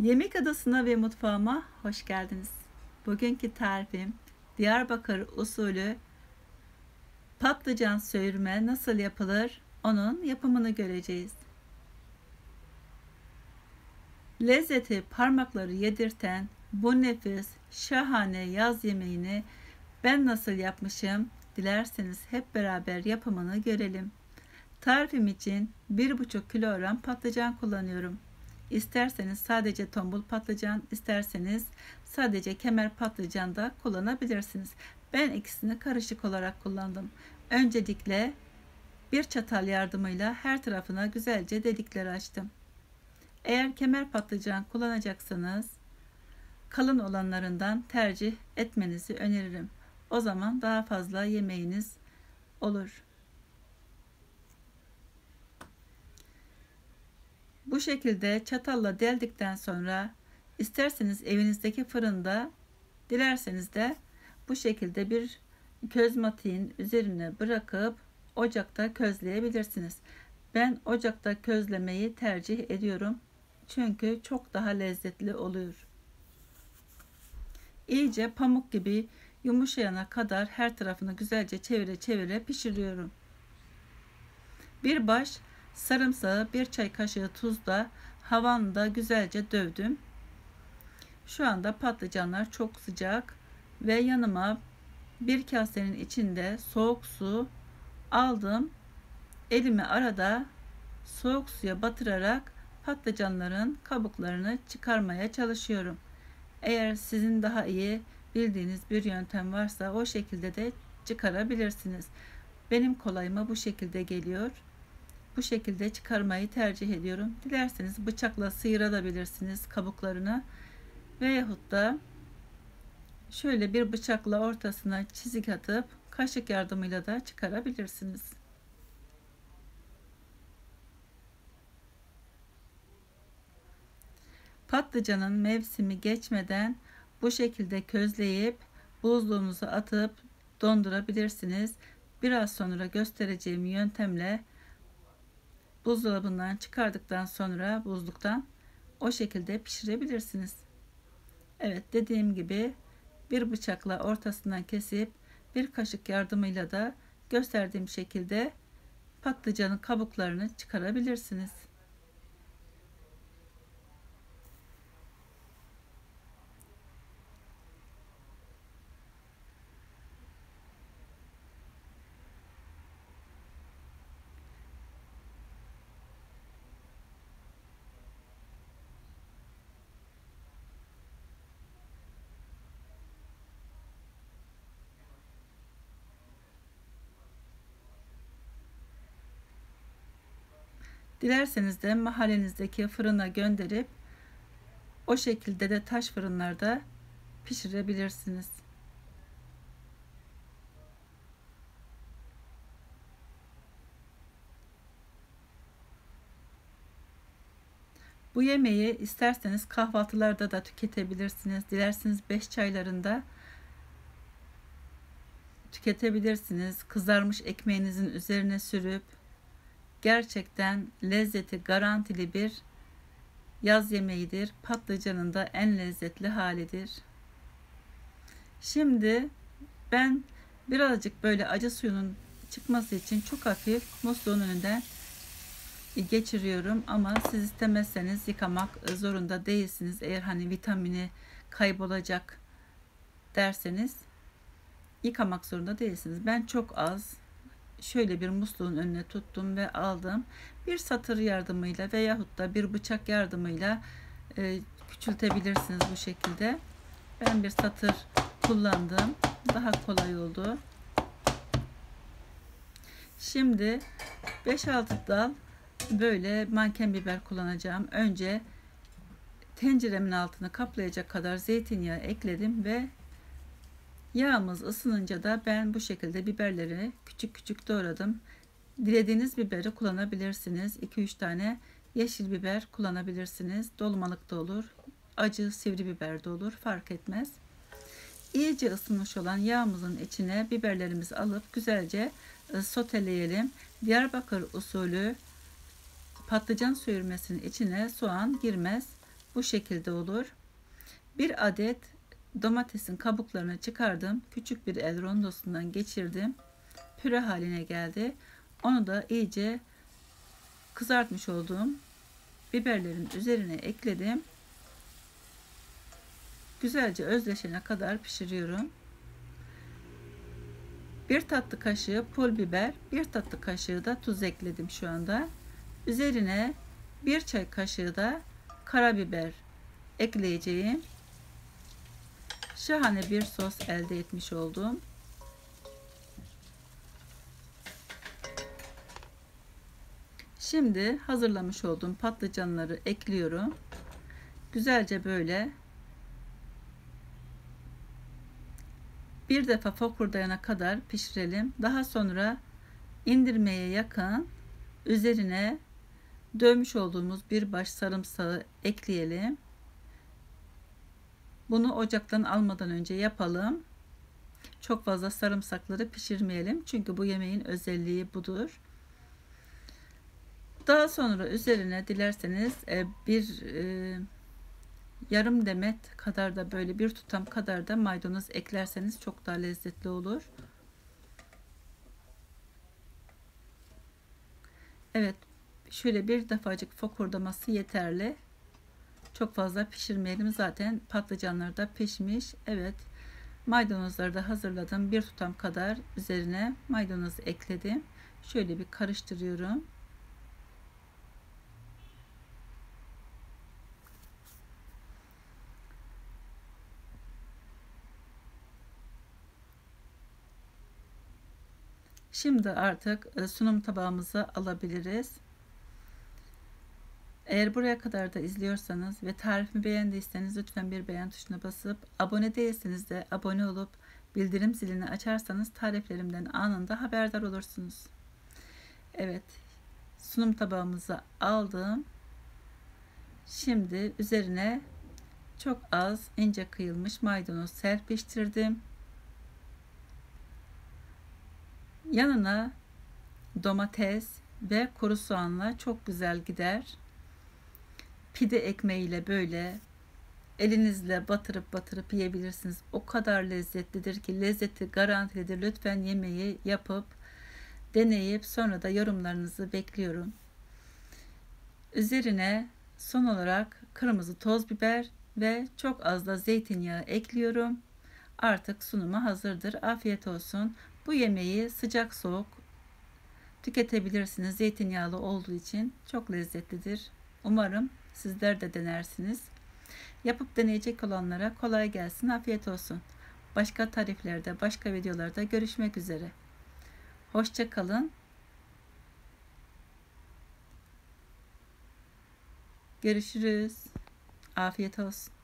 Yemek adasına ve mutfağıma hoş geldiniz. Bugünkü tarifim Diyarbakır usulü patlıcan söğürme nasıl yapılır? Onun yapımını göreceğiz. Lezzeti parmakları yedirten bu nefis, şahane yaz yemeğini ben nasıl yapmışım? Dilerseniz hep beraber yapımını görelim. Tarifim için 1,5 kilogram patlıcan kullanıyorum. İsterseniz sadece tombul patlıcan, isterseniz sadece kemer patlıcan da kullanabilirsiniz. Ben ikisini karışık olarak kullandım. Öncelikle bir çatal yardımıyla her tarafına güzelce delikler açtım. Eğer kemer patlıcan kullanacaksanız kalın olanlarından tercih etmenizi öneririm. O zaman daha fazla yemeğiniz olur. Bu şekilde çatalla deldikten sonra isterseniz evinizdeki fırında, dilerseniz de bu şekilde bir közmatiğin üzerine bırakıp ocakta közleyebilirsiniz. Ben ocakta közlemeyi tercih ediyorum. Çünkü çok daha lezzetli oluyor. İyice pamuk gibi yumuşayana kadar her tarafını güzelce çevire çevire pişiriyorum. Bir baş sarımsağı, bir çay kaşığı tuzla havanda güzelce dövdüm. Şu anda patlıcanlar çok sıcak ve yanıma bir kasenin içinde soğuk su aldım. Elimi arada soğuk suya batırarak patlıcanların kabuklarını çıkarmaya çalışıyorum. Eğer sizin daha iyi bildiğiniz bir yöntem varsa o şekilde de çıkarabilirsiniz. Benim kolayıma bu şekilde geliyor. Bu şekilde çıkarmayı tercih ediyorum. Dilerseniz bıçakla sıyırabilirsiniz kabuklarını veyahut da şöyle bir bıçakla ortasına çizik atıp kaşık yardımıyla da çıkarabilirsiniz. Patlıcanın mevsimi geçmeden bu şekilde közleyip buzluğunuza atıp dondurabilirsiniz. Biraz sonra göstereceğim yöntemle buzdolabından çıkardıktan sonra buzluktan o şekilde pişirebilirsiniz. Evet, dediğim gibi bir bıçakla ortasından kesip bir kaşık yardımıyla da gösterdiğim şekilde patlıcanın kabuklarını çıkarabilirsiniz. Dilerseniz de mahallenizdeki fırına gönderip o şekilde de taş fırınlarda pişirebilirsiniz. Bu yemeği isterseniz kahvaltılarda da tüketebilirsiniz. Dilerseniz 5 çaylarında tüketebilirsiniz. Kızarmış ekmeğinizin üzerine sürüp gerçekten lezzeti garantili bir yaz yemeğidir. Patlıcanın da en lezzetli halidir. Şimdi ben birazcık böyle acı suyunun çıkması için çok hafif musluğun önünden geçiriyorum ama siz istemezseniz yıkamak zorunda değilsiniz. Eğer hani vitamini kaybolacak derseniz yıkamak zorunda değilsiniz. Ben çok az şöyle bir musluğun önüne tuttum ve aldım. Bir satır yardımıyla veyahut da bir bıçak yardımıyla küçültebilirsiniz bu şekilde. Ben bir satır kullandım. Daha kolay oldu. Şimdi 5-6 dal böyle manken biber kullanacağım. Önce tenceremin altını kaplayacak kadar zeytinyağı ekledim ve yağımız ısınınca da ben bu şekilde biberleri küçük küçük doğradım. Dilediğiniz biberi kullanabilirsiniz. 2-3 tane yeşil biber kullanabilirsiniz. Dolmalık da olur. Acı sivri biber de olur. Fark etmez. İyice ısınmış olan yağımızın içine biberlerimizi alıp güzelce soteleyelim. Diyarbakır usulü patlıcan söğürmesinin içine soğan girmez. Bu şekilde olur. Bir adet domatesin kabuklarını çıkardım. Küçük bir el rondosundan geçirdim. Püre haline geldi. Onu da iyice kızartmış olduğum biberlerin üzerine ekledim. Güzelce özleşene kadar pişiriyorum. 1 tatlı kaşığı pul biber, 1 tatlı kaşığı da tuz ekledim şu anda. Üzerine 1 çay kaşığı da karabiber ekleyeceğim. Şahane bir sos elde etmiş oldum. Şimdi hazırlamış olduğum patlıcanları ekliyorum. Güzelce böyle bir defa fokurdayana kadar pişirelim. Daha sonra indirmeye yakın üzerine dövmüş olduğumuz bir baş sarımsağı ekleyelim. Bunu ocaktan almadan önce yapalım. Çok fazla sarımsakları pişirmeyelim. Çünkü bu yemeğin özelliği budur. Daha sonra üzerine dilerseniz bir yarım demet kadar da böyle bir tutam kadar da maydanoz eklerseniz çok daha lezzetli olur. Evet, şöyle bir defacık fokurdaması yeterli. Çok fazla pişirmeyelim, zaten patlıcanlar da pişmiş. Evet, maydanozları da hazırladım. Bir tutam kadar üzerine maydanoz ekledim. Şöyle bir karıştırıyorum. Şimdi artık sunum tabağımıza alabiliriz. Eğer buraya kadar da izliyorsanız ve tarifimi beğendiyseniz lütfen bir beğen tuşuna basıp, abone değilseniz de abone olup bildirim zilini açarsanız tariflerimden anında haberdar olursunuz. Evet, sunum tabağımıza aldım. Şimdi üzerine çok az ince kıyılmış maydanoz serpiştirdim. Yanına domates ve kuru soğanla çok güzel gider. Pide ekmeğiyle böyle elinizle batırıp batırıp yiyebilirsiniz. O kadar lezzetlidir ki, lezzeti garantilidir. Lütfen yemeği yapıp deneyip sonra da yorumlarınızı bekliyorum. Üzerine son olarak kırmızı toz biber ve çok az da zeytinyağı ekliyorum. Artık sunuma hazırdır. Afiyet olsun. Bu yemeği sıcak soğuk tüketebilirsiniz. Zeytinyağlı olduğu için çok lezzetlidir. Umarım sizler de denersiniz. Yapıp deneyecek olanlara kolay gelsin, afiyet olsun. Başka tariflerde, başka videolarda görüşmek üzere. Hoşça kalın. Görüşürüz. Afiyet olsun.